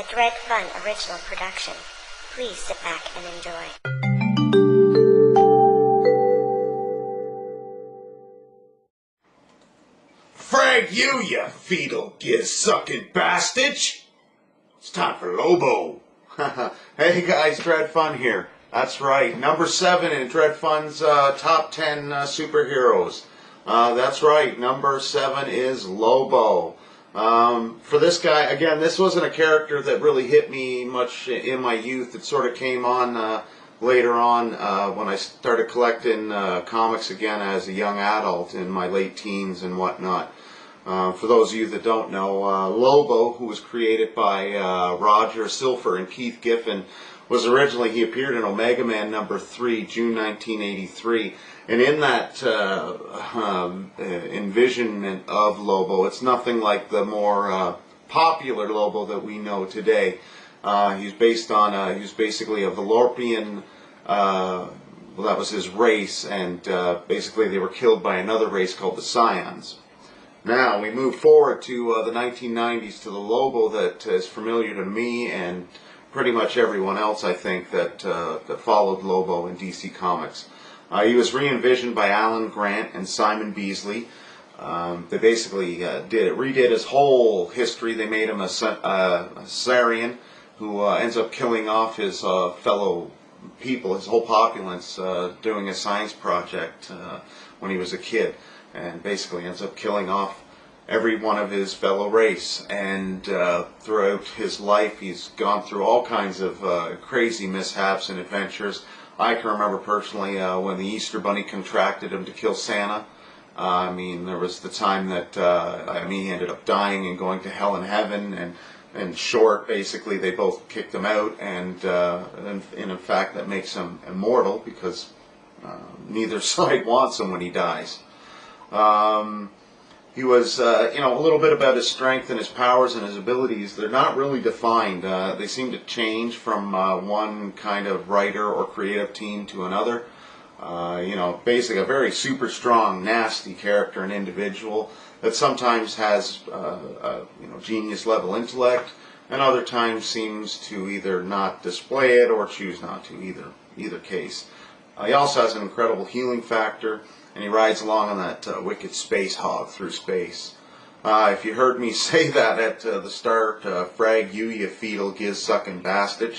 a Dredfunn original production. Please sit back and enjoy. Frag you fetal giz-sucking bastard! It's time for Lobo. Hey guys, Dredfunn here. That's right, number 7 in Dredfunn's top 10 superheroes. That's right, number 7 is Lobo. For this guy, again, this wasn't a character that really hit me much in my youth. It sort of came on later on when I started collecting comics again as a young adult in my late teens and whatnot. For those of you that don't know, Lobo, who was created by Roger Silver and Keith Giffen, was originally, he appeared in Omega Man number 3, June 1983. And in that envisionment of Lobo, it's nothing like the more popular Lobo that we know today. He's based on, he was basically a Velorpian, well, that was his race, and basically they were killed by another race called the Scions. Now, we move forward to the 1990s to the Lobo that is familiar to me and pretty much everyone else, I think, that followed Lobo in DC Comics. He was re-envisioned by Alan Grant and Simon Beasley. They basically redid his whole history. They made him a Sarian who ends up killing off his fellow people, his whole populace, doing a science project when he was a kid, and basically ends up killing off every one of his fellow race. And throughout his life, he's gone through all kinds of crazy mishaps and adventures. I can remember personally when the Easter Bunny contracted him to kill Santa. I mean, there was the time that he ended up dying and going to hell and heaven, and in short, basically, they both kicked him out, and in fact, that makes him immortal because neither side wants him when he dies. He was, a little bit about his strength and his powers and his abilities. They're not really defined. They seem to change from one kind of writer or creative team to another. Basically a very super strong, nasty character and individual that sometimes has, genius level intellect, and other times seems to either not display it or choose not to, either case. He also has an incredible healing factor, and he rides along on that wicked space hog through space. If you heard me say that at the start, frag you fetal giz-sucking bastard.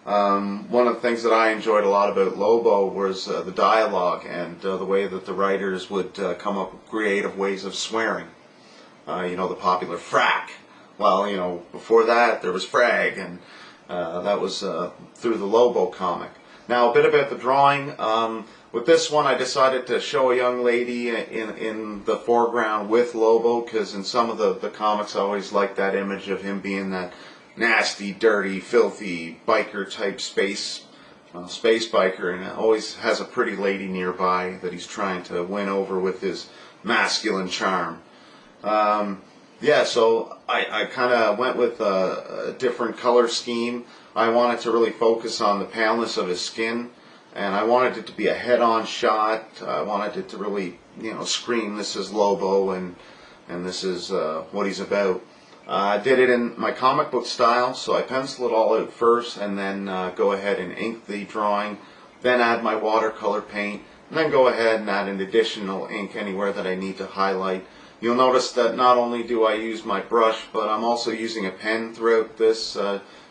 One of the things that I enjoyed a lot about Lobo was the dialogue and the way that the writers would come up with creative ways of swearing. The popular frack. Well, before that there was frag, and that was through the Lobo comic. Now, a bit about the drawing. With this one, I decided to show a young lady in the foreground with Lobo, because in some of the comics I always liked that image of him being that nasty, dirty, filthy biker-type space biker, and always has a pretty lady nearby that he's trying to win over with his masculine charm. So I kind of went with a different color scheme. I wanted to really focus on the paleness of his skin, and I wanted it to be a head-on shot. I wanted it to really, scream, this is Lobo, and this is what he's about. I did it in my comic book style, so I pencil it all out first, and then go ahead and ink the drawing, then add my watercolor paint, and then go ahead and add an additional ink anywhere that I need to highlight. You'll notice that not only do I use my brush, but I'm also using a pen throughout this,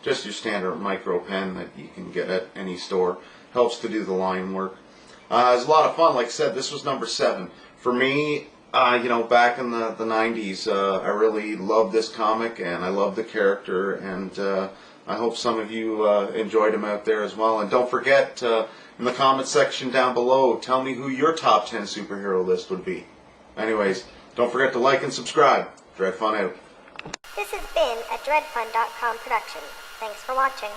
just your standard micro pen that you can get at any store. Helps to do the line work. It was a lot of fun. Like I said, this was number 7. For me, back in the 90s, I really loved this comic, and I loved the character, and I hope some of you enjoyed him out there as well. And don't forget, in the comment section down below, tell me who your top 10 superhero list would be. Anyways, don't forget to like and subscribe. Dredfunn out. This has been a Dredfunn.com production. Thanks for watching.